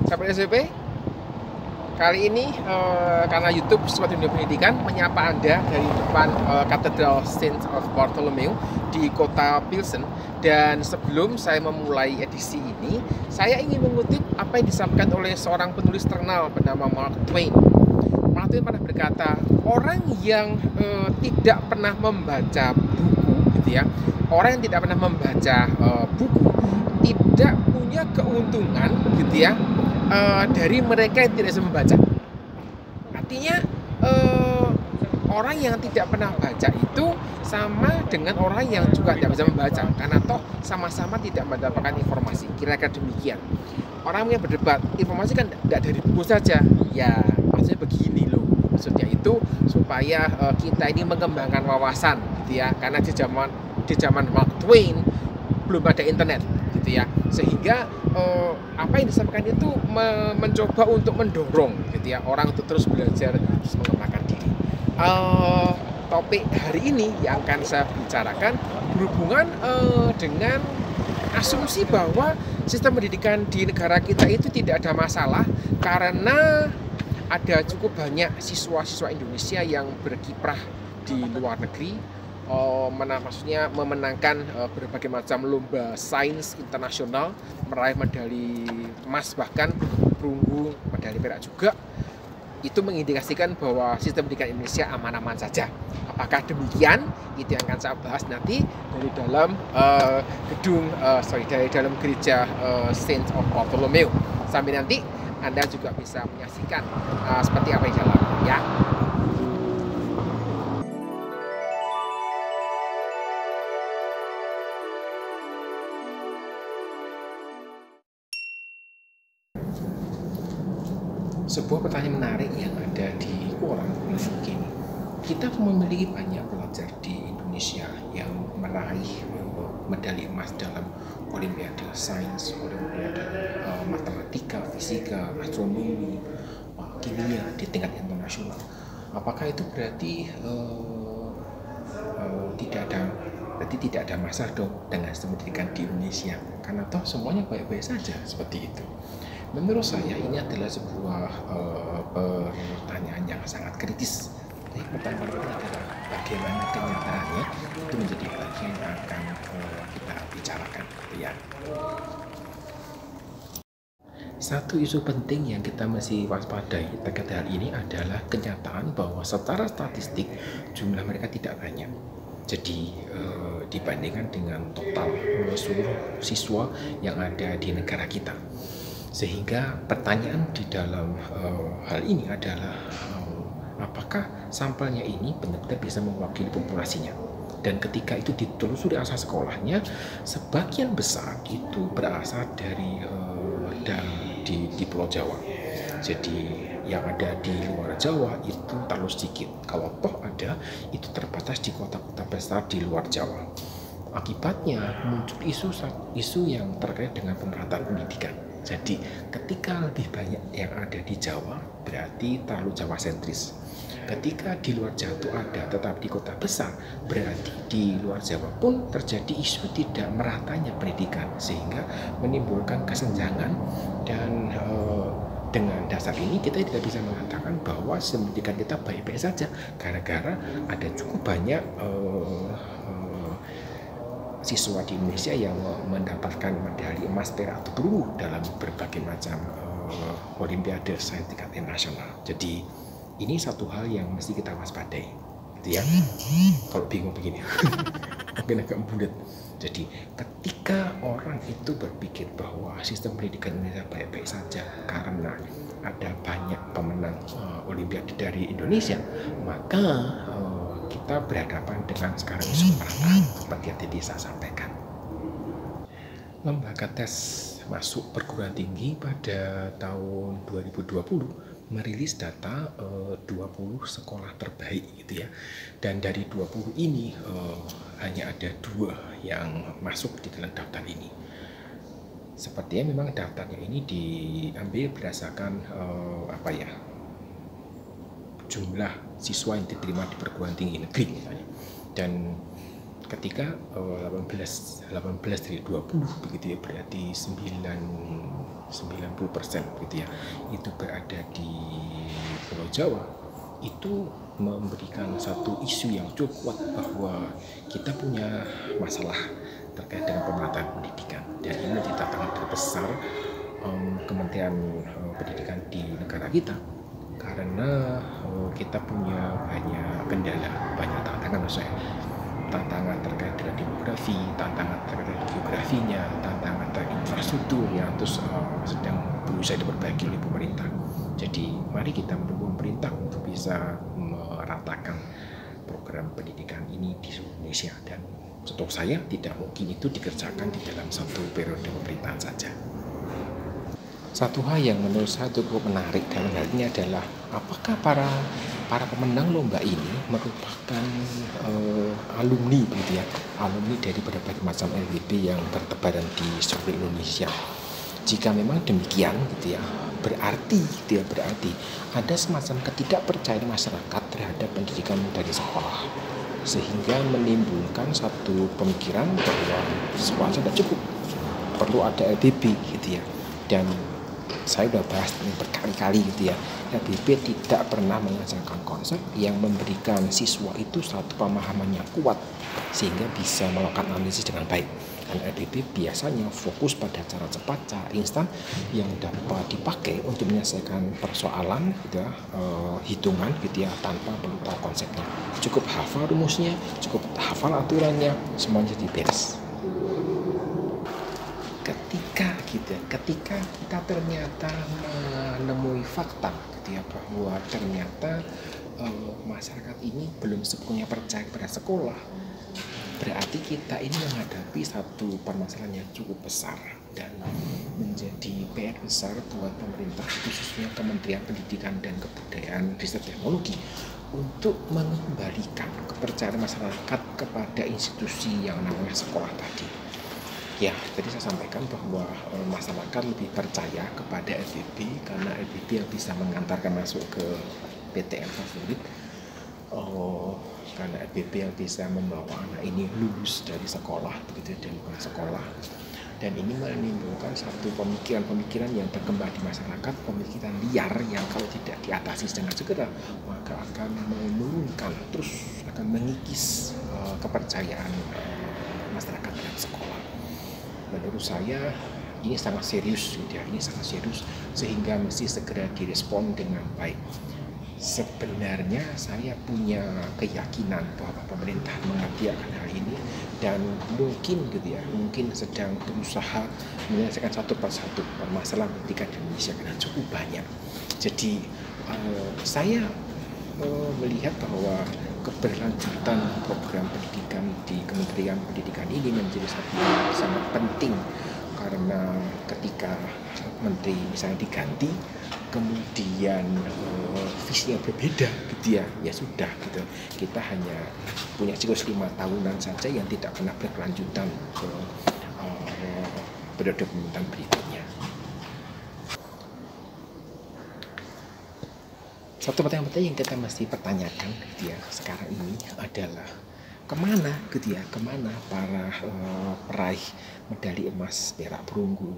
Sahabat SWP, kali ini karena YouTube Suatu Dunia Pendidikan menyapa Anda dari depan Katedral Saint of Bartholomew di kota Pilsen. Dan sebelum saya memulai edisi ini, saya ingin mengutip apa yang disampaikan oleh seorang penulis terkenal bernama Mark Twain. Mark Twain pernah berkata, orang yang tidak pernah membaca buku, gitu ya, orang yang tidak pernah membaca buku tidak punya keuntungan, gitu ya, dari mereka yang tidak bisa membaca. Artinya orang yang tidak pernah baca itu sama dengan orang yang juga tidak bisa membaca, karena toh sama-sama tidak mendapatkan informasi. Kira-kira demikian. Orang yang berdebat, informasi kan tidak dari buku saja. Ya, maksudnya begini loh. Maksudnya itu supaya kita ini mengembangkan wawasan, gitu ya. Karena di zaman Mark Twain belum ada internet, gitu ya, sehingga apa yang disampaikan itu mencoba untuk mendorong, gitu ya, orang untuk terus belajar, terus mengembangkan diri. Topik hari ini yang akan saya bicarakan berhubungan dengan asumsi bahwa sistem pendidikan di negara kita itu tidak ada masalah karena ada cukup banyak siswa-siswa Indonesia yang berkiprah di luar negeri, maksudnya memenangkan berbagai macam lomba sains internasional, meraih medali emas, bahkan perunggu medali perak juga. Itu mengindikasikan bahwa sistem pendidikan Indonesia aman-aman saja. Apakah demikian? Itu yang akan saya bahas nanti dari dalam dari dalam gereja Saint of Bartholomew. Sambil nanti Anda juga bisa menyaksikan seperti apa yang dalam, ya. Sebuah pertanyaan menarik yang ada di koran begini. Kita memiliki banyak pelajar di Indonesia yang meraih medali emas dalam olimpiade sains, olimpiade matematika, fisika, astronomi, kimia di tingkat internasional. Apakah itu berarti tidak ada masalah dong dengan sistem pendidikan di Indonesia? Karena toh semuanya baik-baik saja seperti itu. Menurut saya ini adalah sebuah pertanyaan yang sangat kritis. Jadi pertanyaan itu adalah bagaimana kenyataannya, itu menjadi bagian yang akan kita bicarakan, ya. Satu isu penting yang kita mesti waspadai terkait hal ini adalah kenyataan bahwa secara statistik jumlah mereka tidak banyak. Jadi dibandingkan dengan total seluruh siswa yang ada di negara kita. Sehingga pertanyaan di dalam hal ini adalah apakah sampelnya ini benar-benar bisa mewakili populasinya. Dan ketika itu ditelusuri asal sekolahnya, sebagian besar itu berasal dari di Pulau Jawa. Jadi yang ada di luar Jawa itu terlalu sedikit. Kalau toh ada, itu terbatas di kota-kota besar di luar Jawa. Akibatnya muncul isu yang terkait dengan pemerataan pendidikan. Jadi ketika lebih banyak yang ada di Jawa, berarti terlalu Jawa sentris. Ketika di luar Jawa itu ada, tetap di kota besar, berarti di luar Jawa pun terjadi isu tidak meratanya pendidikan, sehingga menimbulkan kesenjangan. Dan dengan dasar ini kita tidak bisa mengatakan bahwa sistem pendidikan kita baik-baik saja, gara-gara ada cukup banyak siswa di Indonesia yang mendapatkan medali emas, perak, atau perunggu dalam berbagai macam olimpiade sains tingkat internasional. Jadi ini satu hal yang mesti kita waspadai, gitu ya. Kalau bingung begini, mungkin agak bulat. Jadi ketika orang itu berpikir bahwa sistem pendidikan Indonesia baik-baik saja karena ada banyak pemenang olimpiade dari Indonesia, maka kita berhadapan dengan sekarang isu pemerataan seperti yang tadi saya sampaikan. Lembaga tes masuk perguruan tinggi pada tahun 2020 merilis data 20 sekolah terbaik, gitu ya. Dan dari 20 ini hanya ada 2 yang masuk di dalam daftar ini. Sepertinya memang daftarnya ini diambil berdasarkan jumlah siswa yang diterima di perguruan tinggi negeri misalnya. Dan ketika 18 dari 20 begitu ya, berarti 90% gitu ya, itu berada di Pulau Jawa, itu memberikan satu isu yang cukup kuat bahwa kita punya masalah terkait dengan pemerataan pendidikan, dan ini menjadi tantangan terbesar Kementerian Pendidikan di negara kita, karena kita punya banyak kendala, banyak tantangan maksud saya, tantangan terkait dengan demografi, tantangan terkait dengan geografinya, tantangan terkait infrastruktur yang terus sedang berusaha diperbaiki oleh pemerintah. Jadi mari kita mendukung pemerintah untuk bisa meratakan program pendidikan ini di seluruh Indonesia, dan setahu saya tidak mungkin itu dikerjakan di dalam satu periode pemerintahan saja. Satu hal yang menurut saya cukup menarik dalam hal ini adalah apakah para pemenang lomba ini merupakan alumni begitu ya, alumni dari berbagai macam LPB yang bertebaran di seluruh Indonesia. Jika memang demikian gitu ya, berarti ada semacam ketidakpercayaan masyarakat terhadap pendidikan dari sekolah, sehingga menimbulkan satu pemikiran bahwa sekolah tidak cukup, perlu ada LPB gitu ya. Dan saya sudah bahas ini berkali-kali gitu ya, LPB tidak pernah mengajarkan konsep yang memberikan siswa itu satu pemahaman yang kuat sehingga bisa melakukan analisis dengan baik. Dan LPB biasanya fokus pada cara cepat, cara instan yang dapat dipakai untuk menyelesaikan persoalan gitu ya, hitungan gitu ya, tanpa perlu tahu konsepnya. Cukup hafal rumusnya, cukup hafal aturannya, semuanya jadi beres. Ketika kita ternyata menemui fakta gitu ya, bahwa ternyata masyarakat ini belum sepenuhnya percaya pada sekolah, berarti kita ini menghadapi satu permasalahan yang cukup besar dan menjadi PR besar buat pemerintah, khususnya Kementerian Pendidikan dan Kebudayaan Riset Teknologi, untuk mengembalikan kepercayaan masyarakat kepada institusi yang namanya sekolah tadi. Ya, tadi saya sampaikan bahwa masyarakat lebih percaya kepada LPB karena LPB yang bisa mengantarkan masuk ke PTN favorit, karena LPB yang bisa membawa anak ini lulus dari sekolah, begitu, dari lingkungan sekolah. Dan ini menimbulkan satu pemikiran-pemikiran yang berkembang di masyarakat, pemikiran liar yang kalau tidak diatasi dengan segera maka akan menurunkan, terus akan mengikis kepercayaan masyarakat terhadap sekolah. Menurut saya ini sangat serius gitu ya, ini sangat serius sehingga mesti segera direspon dengan baik. Sebenarnya saya punya keyakinan bahwa pemerintah mengerti akan hal ini dan mungkin gitu ya, mungkin sedang berusaha menyelesaikan satu persatu permasalahan pendidikan di Indonesia karena cukup banyak. Jadi saya melihat bahwa keberlanjutan program pendidikan di Kementerian Pendidikan ini menjadi satu yang sangat penting, karena ketika menteri misalnya diganti kemudian visinya berbeda gitu ya, ya sudah gitu, kita hanya punya siklus 5 tahunan saja yang tidak pernah berkelanjutan ke periode pemerintahan berikutnya. Satu pertanyaan yang kita mesti pertanyakan gitu ya sekarang ini adalah kemana gitu ya, kemana para peraih medali emas, perak, perunggu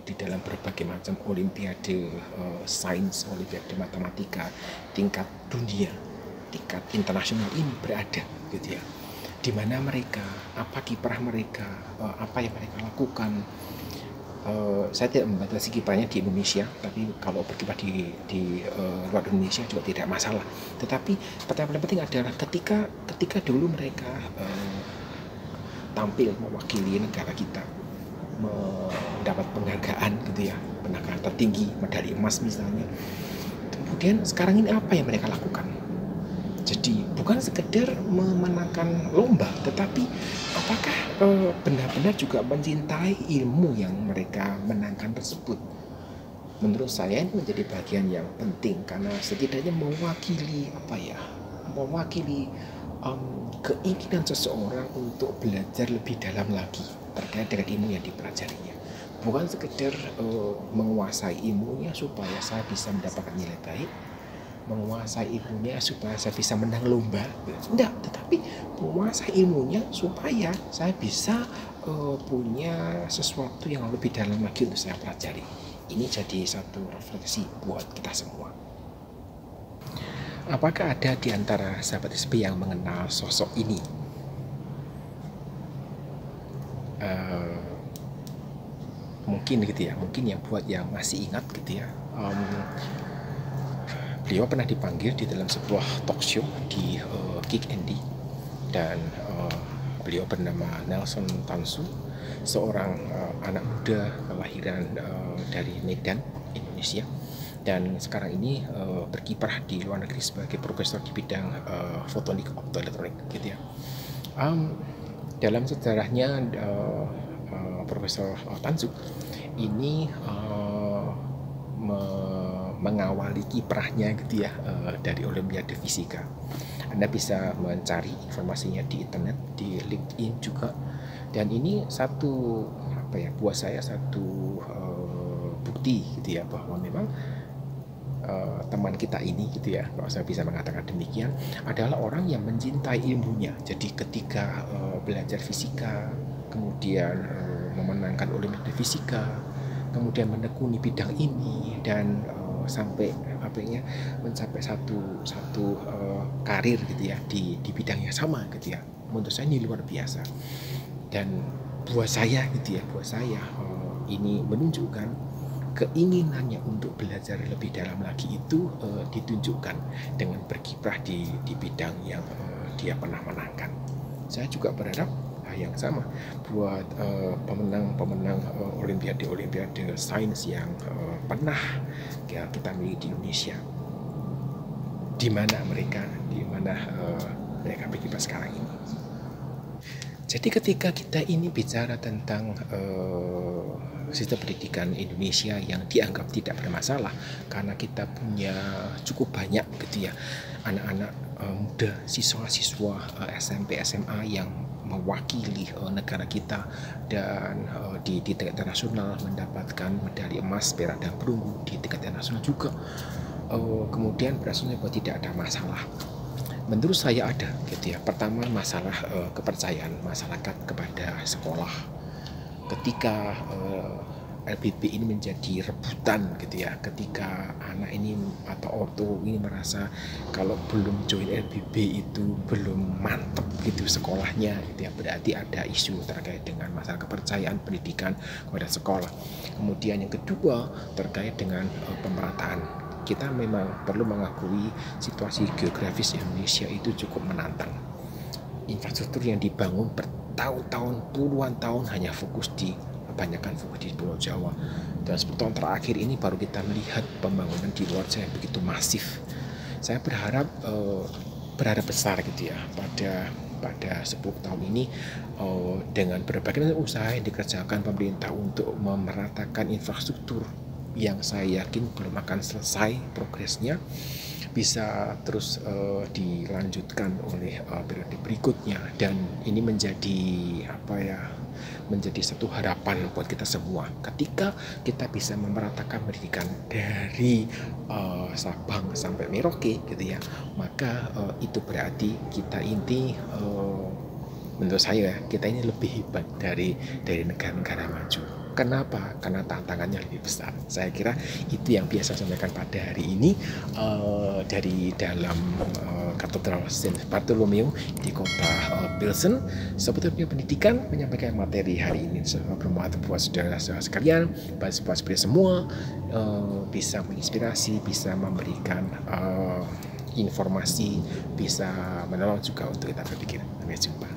di dalam berbagai macam olimpiade sains, olimpiade matematika tingkat dunia, tingkat internasional ini berada gitu ya. Di mana mereka, apa kiprah mereka, apa yang mereka lakukan. Saya tidak membatasi kiprahnya di Indonesia, tapi kalau berkiprah di luar Indonesia juga tidak masalah. Tetapi pertanyaan penting adalah ketika dulu mereka tampil mewakili negara kita, mendapat penghargaan gitu ya, penghargaan tertinggi, medali emas misalnya. Kemudian sekarang ini apa yang mereka lakukan? Jadi bukan sekedar memenangkan lomba, tetapi apakah benar-benar juga mencintai ilmu yang mereka menangkan tersebut? Menurut saya ini menjadi bagian yang penting karena setidaknya mewakili keinginan seseorang untuk belajar lebih dalam lagi terkait dengan ilmu yang dipelajarinya. Bukan sekedar menguasai ilmunya supaya saya bisa mendapatkan nilai baik, menguasai ilmunya supaya saya bisa menang lomba, enggak, tetapi menguasai ilmunya supaya saya bisa punya sesuatu yang lebih dalam lagi untuk saya pelajari. Ini jadi satu refleksi buat kita semua. Apakah ada di antara sahabat SP yang mengenal sosok ini? Mungkin gitu ya, mungkin yang buat yang masih ingat gitu ya, beliau pernah dipanggil di dalam sebuah talk show di Kick Andy, dan beliau bernama Nelson Tansu, seorang anak muda kelahiran dari Medan, Indonesia, dan sekarang ini berkiprah di luar negeri sebagai profesor di bidang fotonik optoelektronik gitu ya. Dalam sejarahnya Profesor Tansu ini mengawali kiprahnya gitu ya dari Olimpiade Fisika. Anda bisa mencari informasinya di internet, di LinkedIn juga. Dan ini satu buat saya satu bukti gitu ya, bahwa memang teman kita ini gitu ya, kalau saya bisa mengatakan demikian, adalah orang yang mencintai ilmunya. Jadi ketika belajar fisika, kemudian memenangkan Olimpiade Fisika, kemudian menekuni bidang ini, dan sampai mencapai satu karir gitu ya di bidang yang sama gitu ya. Menurut saya ini luar biasa. Dan buat saya gitu ya, ini menunjukkan keinginannya untuk belajar lebih dalam lagi itu ditunjukkan dengan berkiprah di bidang yang dia pernah menangkan. Saya juga berharap yang sama buat pemenang Olimpiade sains yang pernah kita miliki di Indonesia. Di mana mereka berkiprah sekarang ini. Jadi ketika kita ini bicara tentang sistem pendidikan Indonesia yang dianggap tidak bermasalah, karena kita punya cukup banyak gitu ya anak-anak muda, siswa-siswa SMP SMA yang mewakili negara kita dan di tingkat internasional mendapatkan medali emas, perak, dan perunggu di tingkat internasional juga. Kemudian berasumsi bahwa tidak ada masalah. Menurut saya ada gitu ya. Pertama, masalah kepercayaan masyarakat kepada sekolah. Ketika LPB ini menjadi rebutan gitu ya, ketika anak ini atau ortu ini merasa kalau belum join LPB itu belum mantep gitu sekolahnya gitu ya, berarti ada isu terkait dengan masalah kepercayaan pendidikan kepada sekolah. Kemudian yang kedua terkait dengan pemerataan. Kita memang perlu mengakui situasi geografis Indonesia itu cukup menantang. Infrastruktur yang dibangun bertahun-tahun, puluhan tahun hanya fokus di Pulau Jawa, dan 10 tahun terakhir ini baru kita melihat pembangunan di luar Jawa yang begitu masif. Saya berharap besar gitu ya pada 10 tahun ini dengan berbagai usaha yang dikerjakan pemerintah untuk memeratakan infrastruktur yang saya yakin belum akan selesai progresnya, bisa terus dilanjutkan oleh periode berikutnya, dan ini menjadi satu harapan buat kita semua. Ketika kita bisa memeratakan pendidikan dari Sabang sampai Merauke gitu ya, maka itu berarti kita ini menurut saya kita ini lebih hebat dari negara-negara maju. Kenapa? Karena tantangannya lebih besar. Saya kira itu yang biasa saya sampaikan pada hari ini dari dalam Katedral Saint Bartholomew di kota Pilsen seputar pendidikan, menyampaikan materi hari ini bermanfaat buat saudara-saudara sekalian, buat semua, bisa menginspirasi, bisa memberikan informasi, bisa menolong juga untuk kita berpikir. Sampai jumpa.